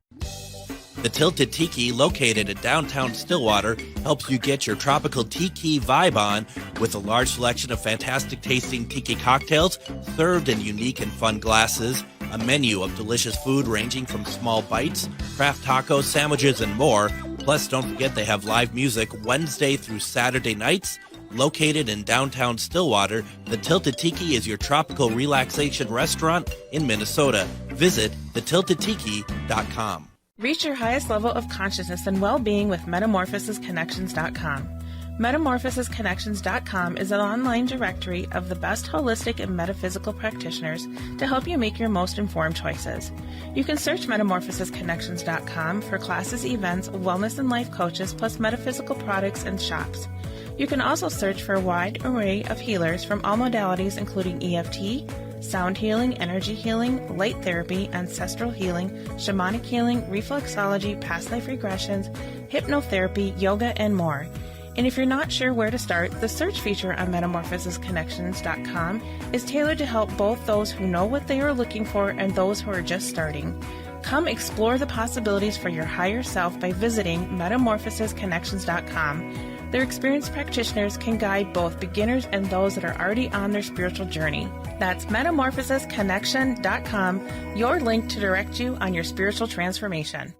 The Tilted Tiki, located in downtown Stillwater, helps you get your tropical tiki vibe on with a large selection of fantastic tasting tiki cocktails served in unique and fun glasses, a menu of delicious food ranging from small bites, craft tacos, sandwiches, and more. Plus, don't forget they have live music Wednesday through Saturday nights. Located in downtown Stillwater, the Tilted Tiki is your tropical relaxation restaurant in Minnesota. Visit thetiltedtiki.com. Reach your highest level of consciousness and well-being with metamorphosisconnections.com. Metamorphosisconnections.com is an online directory of the best holistic and metaphysical practitioners to help you make your most informed choices. You can search metamorphosisconnections.com for classes, events, wellness and life coaches, plus metaphysical products and shops. You can also search for a wide array of healers from all modalities, including EFT, sound healing, energy healing, light therapy, ancestral healing, shamanic healing, reflexology, past life regressions, hypnotherapy, yoga, and more. And if you're not sure where to start, the search feature on metamorphosisconnections.com is tailored to help both those who know what they are looking for and those who are just starting. Come explore the possibilities for your higher self by visiting metamorphosisconnections.com. Their experienced practitioners can guide both beginners and those that are already on their spiritual journey. That's metamorphosisconnection.com, your link to direct you on your spiritual transformation.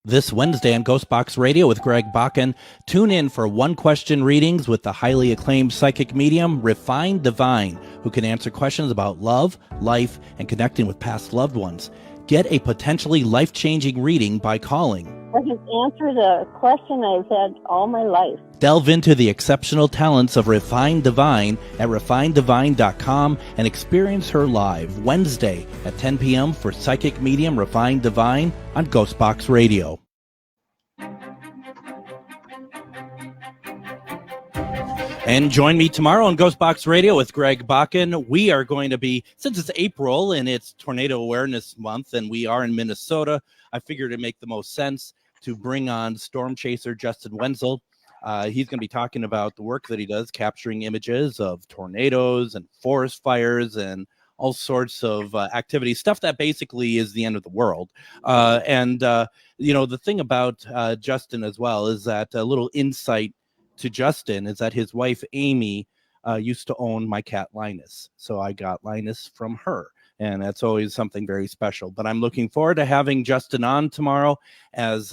This Wednesday on Ghostbox Radio with Greg Bakken, tune in for one-question readings with the highly acclaimed psychic medium, Refined Divine, who can answer questions about love, life, and connecting with past loved ones. Get a potentially life-changing reading by calling. I can answer the question I've had all my life. Delve into the exceptional talents of Refined Divine at refinedivine.com and experience her live Wednesday at 10 p.m. for psychic medium Refined Divine on Ghostbox Radio. And join me tomorrow on Ghostbox Radio with Greg Bakken. We are going to be, since it's April and it's Tornado Awareness Month and we are in Minnesota, I figured it'd make the most sense to bring on storm chaser Justin Wenzel. He's going to be talking about the work that he does, capturing images of tornadoes and forest fires and all sorts of activity, stuff that basically is the end of the world. The thing about Justin as well is that a little insight to Justin is that his wife, Amy, used to own my cat Linus. So I got Linus from her. And that's always something very special. But I'm looking forward to having Justin on tomorrow, as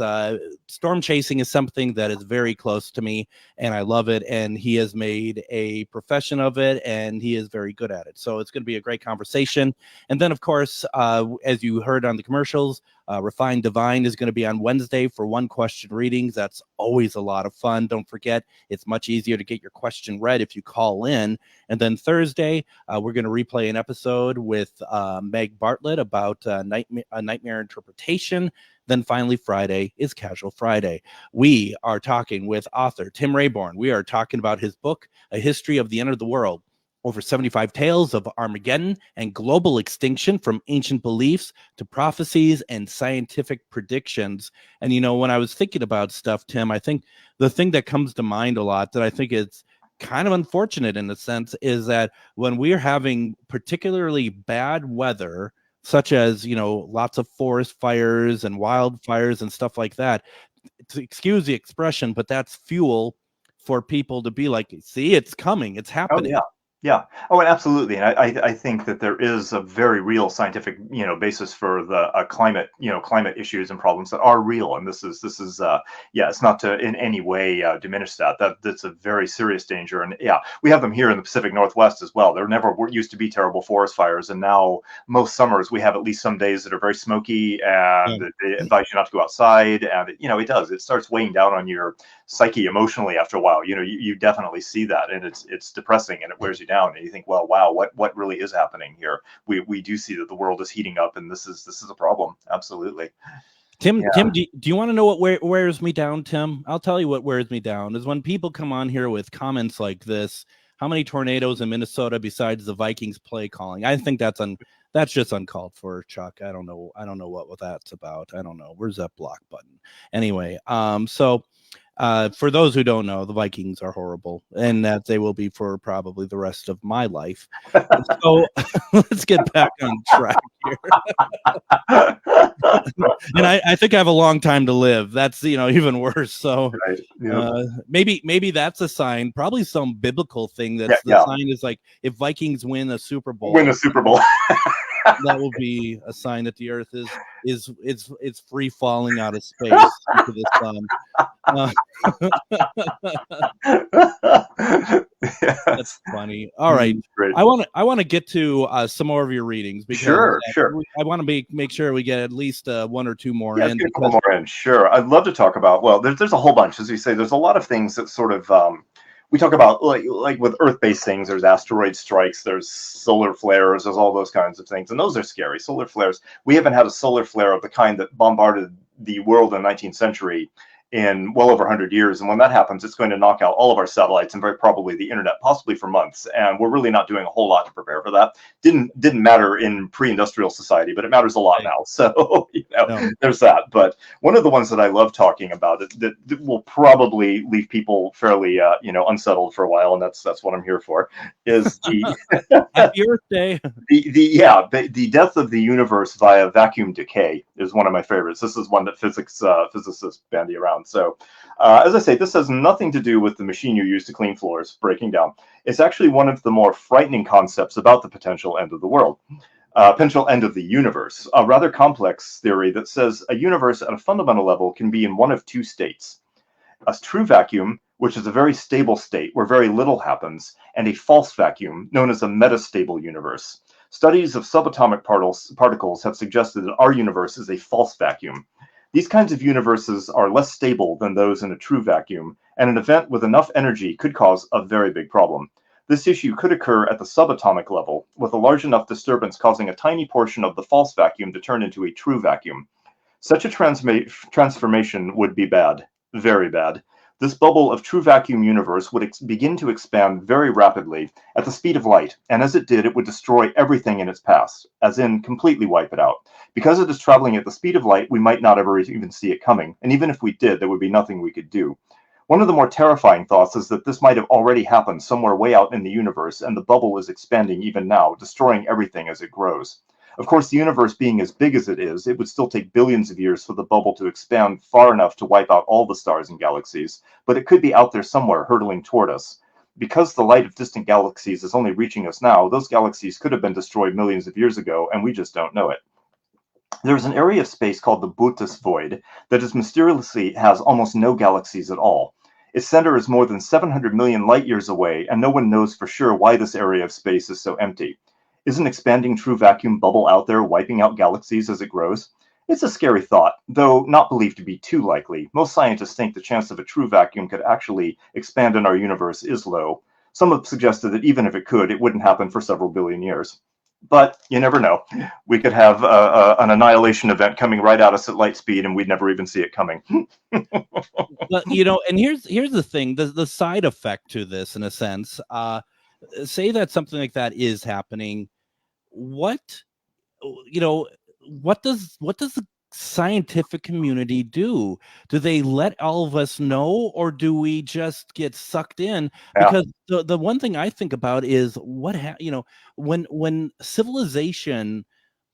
storm chasing is something that is very close to me, and I love it. And he has made a profession of it, and he is very good at it. So it's going to be a great conversation. And then, of course, as you heard on the commercials, Refined Divine is going to be on Wednesday for one-question readings. That's always a lot of fun. Don't forget, it's much easier to get your question read if you call in. And then Thursday, we're going to replay an episode with Meg Bartlett about a nightmare interpretation. Then finally, Friday is Casual Friday. We are talking with author Tim Rayborn. We are talking about his book, A History of the End of the World. Over 75 tales of Armageddon and global extinction, from ancient beliefs to prophecies and scientific predictions. And, when I was thinking about stuff, Tim, I think the thing that comes to mind a lot that I think is kind of unfortunate in a sense is that when we're having particularly bad weather, such as, lots of forest fires and wildfires and stuff like that, excuse the expression, but that's fuel for people to be like, see, it's coming, it's happening. Oh, yeah. Yeah. Oh, and absolutely. And I think that there is a very real scientific, basis for the climate issues and problems that are real. And this is it's not to in any way diminish that. That's a very serious danger. And yeah, we have them here in the Pacific Northwest as well. There never used to be terrible forest fires. And now most summers we have at least some days that are very smoky, and they advise you not to go outside. And it starts weighing down on your psyche emotionally after a while. You definitely see that, and it's depressing, and it wears you down, and you think, well, wow, what really is happening here? We do see that the world is heating up, and this is a problem. Absolutely. Tim, do you want to know what wears me down, Tim? I'll tell you what wears me down is when people come on here with comments like this. How many tornadoes in Minnesota besides the Vikings play calling? I think that's just uncalled for, Chuck. I don't know what that's about. I don't know. Where's that block button? Anyway, for those who don't know, the Vikings are horrible, and that they will be for probably the rest of my life. So let's get back on track here. And I think I have a long time to live. That's even worse. So right. Maybe that's a sign. Probably some biblical thing. The sign is like if Vikings win a Super Bowl. That will be a sign that the Earth is free falling out of space into the sun. That's funny. All right, great. I want to get to some more of your readings because sure. I want to make sure we get at least one or two more in. A couple more in. Sure, I'd love to talk about. Well, there's a whole bunch, as you say. There's a lot of things that sort of. We talk about like with Earth-based things, there's asteroid strikes, there's solar flares, there's all those kinds of things. And those are scary. Solar flares. We haven't had a solar flare of the kind that bombarded the world in the 19th century in well over 100 years. And when that happens, it's going to knock out all of our satellites and very probably the internet, possibly for months. And we're really not doing a whole lot to prepare for that. Didn't matter in pre-industrial society, but it matters a lot now. So, there's that. But one of the ones that I love talking about that will probably leave people fairly, unsettled for a while, and that's what I'm here for, is the Happy Earth Day. The death of the universe via vacuum decay is one of my favorites. This is one that physicists bandy around. So, as I say, this has nothing to do with the machine you use to clean floors breaking down. It's actually one of the more frightening concepts about the potential end of the world. Potential end of the universe, a rather complex theory that says a universe at a fundamental level can be in one of two states: a true vacuum, which is a very stable state where very little happens, and a false vacuum, known as a metastable universe. Studies of subatomic particles have suggested that our universe is a false vacuum. These kinds of universes are less stable than those in a true vacuum, and an event with enough energy could cause a very big problem. This issue could occur at the subatomic level, with a large enough disturbance causing a tiny portion of the false vacuum to turn into a true vacuum. Such a transformation would be bad, very bad. This bubble of true vacuum universe would begin to expand very rapidly at the speed of light, and as it did, it would destroy everything in its path, as in completely wipe it out. Because it is traveling at the speed of light, we might not ever even see it coming, and even if we did, there would be nothing we could do. One of the more terrifying thoughts is that this might have already happened somewhere way out in the universe, and the bubble is expanding even now, destroying everything as it grows. Of course, the universe being as big as it is, it would still take billions of years for the bubble to expand far enough to wipe out all the stars and galaxies, but it could be out there somewhere hurtling toward us. Because the light of distant galaxies is only reaching us now, those galaxies could have been destroyed millions of years ago, and we just don't know it. There's an area of space called the Bootes void that is mysteriously has almost no galaxies at all. Its center is more than 700 million light years away, and no one knows for sure why this area of space is so empty. Is an expanding true vacuum bubble out there wiping out galaxies as it grows? It's a scary thought, though not believed to be too likely. Most scientists think the chance of a true vacuum could actually expand in our universe is low. Some have suggested that even if it could, it wouldn't happen for several billion years. But you never know. We could have an annihilation event coming right at us at light speed, and we'd never even see it coming. Well, and here's the thing: the side effect to this, in a sense. Say that something like that is happening. What does the scientific community do? Do they let all of us know, or do we just get sucked in? Because the one thing I think about is when civilization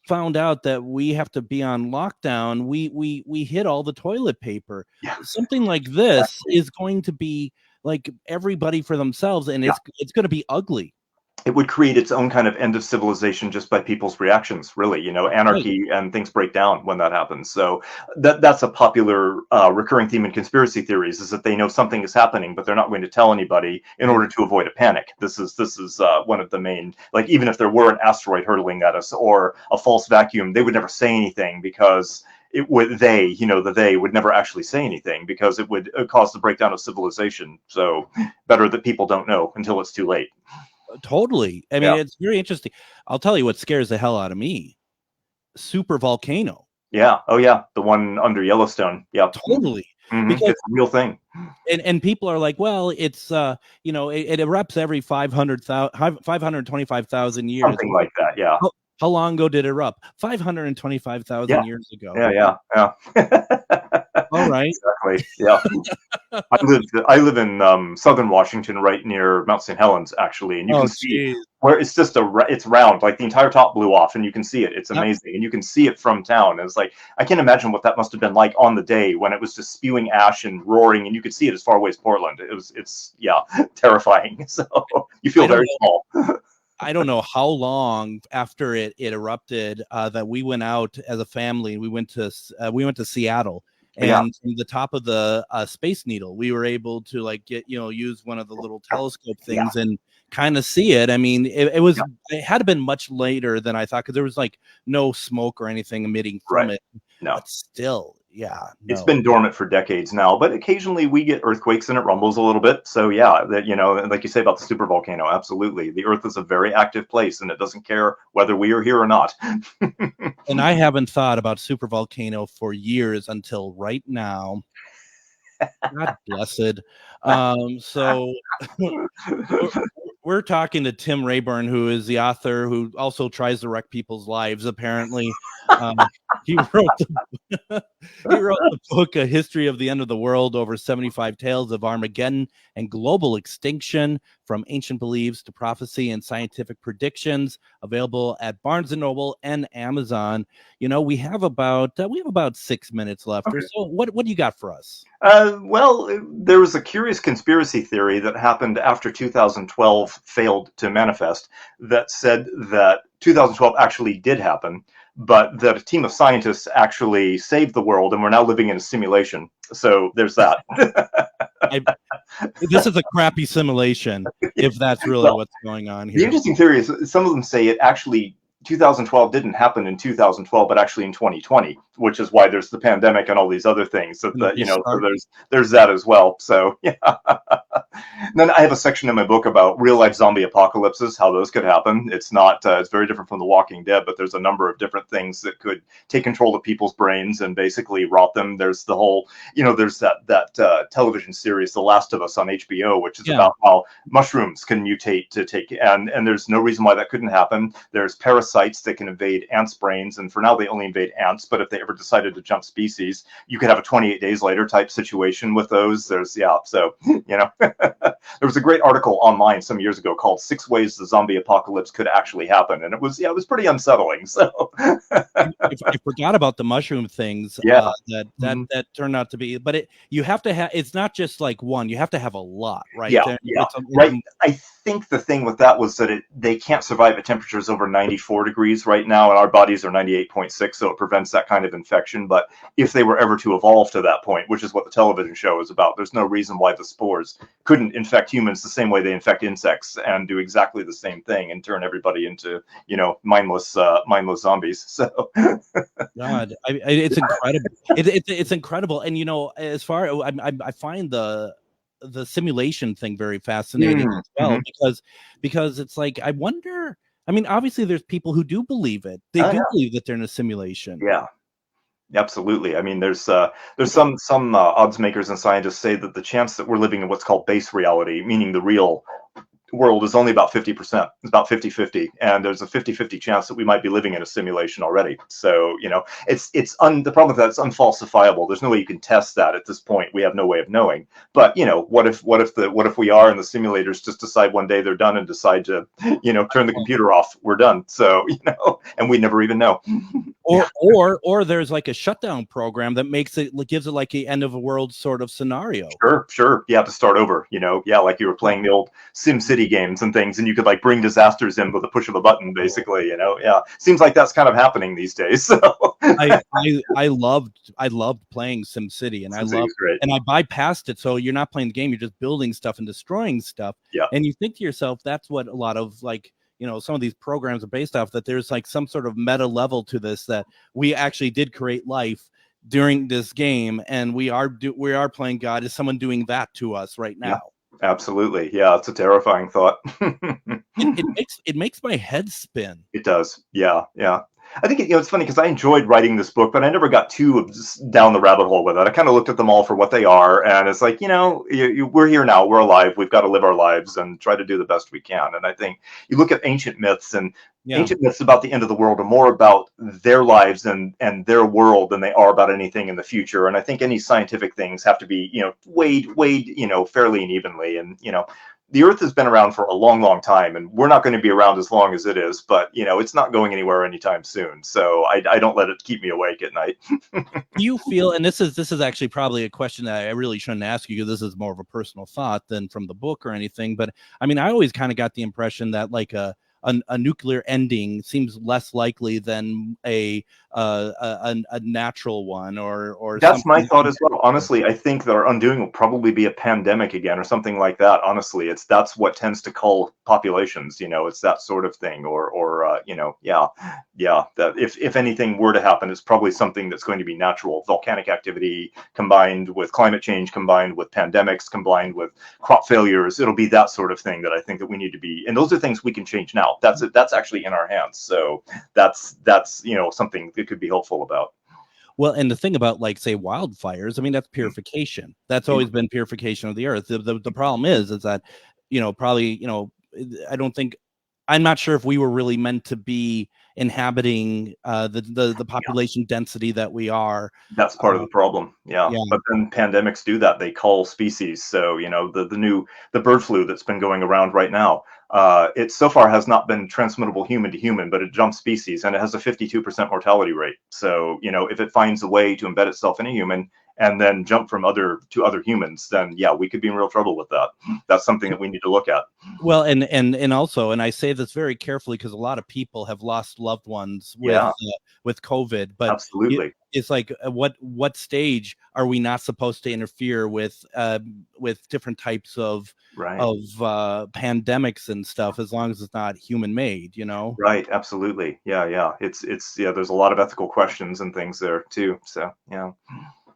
found out that we have to be on lockdown, we hid all the toilet paper. Something like this is going to be like everybody for themselves, and it's going to be ugly. It would create its own kind of end of civilization just by people's reactions, really. Anarchy and things break down when that happens. So that's a popular recurring theme in conspiracy theories, is that they know something is happening, but they're not going to tell anybody in order to avoid a panic. This is one of the main, like, even if there were an asteroid hurtling at us or a false vacuum, they would never say anything because they would never actually say anything because it would cause the breakdown of civilization. So better that people don't know until it's too late. Totally. I mean, it's very interesting. I'll tell you what scares the hell out of me. Super volcano. Yeah. Oh, yeah. The one under Yellowstone. Yeah. Totally. Mm-hmm. Because it's a real thing. And people are like, well, it's it erupts every 525,000 years. Something like that. Yeah. How long ago did it erupt? 525,000 years ago. Yeah. All right. Exactly. Yeah. I live in southern Washington, right near Mount St. Helens, actually, and you can see where it's just it's round, like the entire top blew off, and you can see it. It's amazing, and you can see it from town. And it's like, I can't imagine what that must have been like on the day when it was just spewing ash and roaring, and you could see it as far away as Portland. It's terrifying. So you feel very small. I don't know how long after it erupted that we went out as a family. We went to Seattle. And from the top of the Space Needle, we were able to use one of the little telescope things and kind of see it. I mean, it had been much later than I thought, because there was no smoke or anything emitting from it. No, but still, it's been dormant for decades now. But occasionally we get earthquakes and it rumbles a little bit. So like you say about the supervolcano, absolutely, the Earth is a very active place, and it doesn't care whether we are here or not. And I haven't thought about supervolcano for years until right now. God blessed. So we're talking to Tim Rayburn, who is the author who also tries to wreck people's lives. Apparently, he wrote the book, A History of the End of the World, over 75 tales of Armageddon and global extinction, from ancient beliefs to prophecy and scientific predictions. Available at Barnes and Noble and Amazon. You know, we have about 6 minutes left. Okay. Or so. What do you got for us? Well, there was a curious conspiracy theory that happened after 2012 failed to manifest that said that 2012 actually did happen, but that a team of scientists actually saved the world and we're now living in a simulation. So there's that. This is a crappy simulation, if that's really what's going on here. The interesting theory is some of them say it actually 2012 didn't happen in 2012, but actually in 2020, which is why there's the pandemic and all these other things. So that, so there's that as well. So yeah. Then I have a section in my book about real life zombie apocalypses, how those could happen. It's not, it's very different from The Walking Dead, but there's a number of different things that could take control of people's brains and basically rot them. There's the whole, there's that television series, The Last of Us on HBO, which is about how mushrooms can mutate to take, and there's no reason why that couldn't happen. There's parasites that can invade ants' brains, and for now they only invade ants, but if they ever decided to jump species, you could have a 28 days later type situation with those. There's, there was a great article online some years ago called 6 Ways the Zombie Apocalypse Could Actually Happen. And it was pretty unsettling. So I forgot about the mushroom things. That turned out to be, but you have to have, it's not just like one, you have to have a lot, right? Right. I think the thing with that was that they can't survive at temperatures over 94 degrees right now, and our bodies are 98.6, so it prevents that kind of infection. But if they were ever to evolve to that point, which is what the television show is about, there's no reason why the spores couldn't infect humans the same way they infect insects and do exactly the same thing and turn everybody into, mindless zombies. So God, it's incredible. It's incredible. And as far I find the simulation thing very fascinating as well, because it's like, I wonder, I mean, obviously there's people who do believe it. They do believe that they're in a simulation. Yeah. Absolutely. I mean, there's some odds makers and scientists say that the chance that we're living in what's called base reality, meaning the real world, is only about 50%. It's about 50-50, and there's a 50-50 chance that we might be living in a simulation already. So the problem with that, it's unfalsifiable. There's no way you can test that at this point. We have no way of knowing. But what if we are, and the simulators just decide one day they're done and decide to turn the computer off? We're done. So and we never even know. Or there's like a shutdown program that gives it like a end of a world sort of scenario. Sure. You have to start over, like you were playing the old Sim City games and things, and you could like bring disasters in with a push of a button, basically, Seems like that's kind of happening these days. So I loved playing Sim City, and I bypassed it. So you're not playing the game, you're just building stuff and destroying stuff. Yeah. And you think to yourself, that's what a lot of some of these programs are based off, that there's like some sort of meta level to this, that we actually did create life during this game, and we are playing God. Is someone doing that to us right now? Yeah, absolutely. Yeah, it's a terrifying thought. it makes my head spin. It does. Yeah. I think it's funny because I enjoyed writing this book, but I never got too down the rabbit hole with it. I kind of looked at them all for what they are, and it's like, we're here now, we're alive, we've got to live our lives and try to do the best we can. And I think you look at ancient myths, and ancient myths about the end of the world are more about their lives and their world than they are about anything in the future. And I think any scientific things have to be, weighed, fairly and evenly. And, the Earth has been around for a long, long time, and we're not going to be around as long as it is, but, it's not going anywhere anytime soon. So I don't let it keep me awake at night. Do you feel, and this is actually probably a question that I really shouldn't ask you, because this is more of a personal thought than from the book or anything, but I mean, I always kind of got the impression that like a nuclear ending seems less likely than a natural one, or that's my thought as well. Honestly, I think that our undoing will probably be a pandemic again or something like that. Honestly, that's what tends to cull populations. It's that sort of thing, that if anything were to happen, it's probably something that's going to be natural. Volcanic activity combined with climate change, combined with pandemics, combined with crop failures. It'll be that sort of thing that I think that we need to be, and those are things we can change now. That's actually in our hands. So that's something that could be helpful about. Well, and the thing about, like, say, wildfires, I mean, that's purification. That's always been purification of the earth. The problem is that, probably, I don't think, I'm not sure if we were really meant to be inhabiting the population density that we are. That's part of the problem. Yeah. Yeah. But then pandemics do that. They cull species. So, the bird flu that's been going around right now, it so far has not been transmittable human to human, but it jumps species and it has a 52% mortality rate. So, if it finds a way to embed itself in a human and then jump from other humans, then yeah, we could be in real trouble with that. That's something that we need to look at. Well, and also, and I say this very carefully because a lot of people have lost loved ones with COVID, but absolutely, it's like, what stage are we not supposed to interfere with different types of pandemics and stuff, as long as it's not human made, Right. Absolutely. Yeah. It's there's a lot of ethical questions and things there too. So yeah.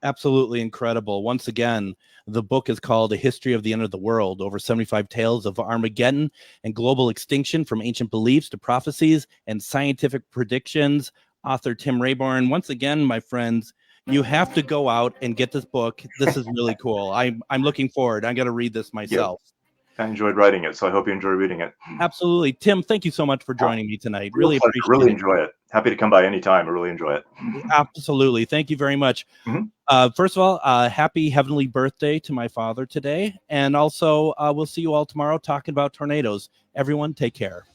Absolutely incredible. Once again, the book is called A History of the End of the World, over 75 tales of Armageddon and global extinction, from ancient beliefs to prophecies and scientific predictions. Author Tim Rayborn. Once again, my friends, you have to go out and get this book. This is really cool. I'm looking forward. I got to read this myself. Yep. I enjoyed writing it, so I hope you enjoy reading it. Absolutely. Tim, thank you so much for joining me tonight. Really appreciate it. Really enjoy it. Happy to come by anytime. I really enjoy it. Absolutely. Thank you very much. Mm-hmm. First of all, happy heavenly birthday to my father today. And also, we'll see you all tomorrow talking about tornadoes. Everyone, take care.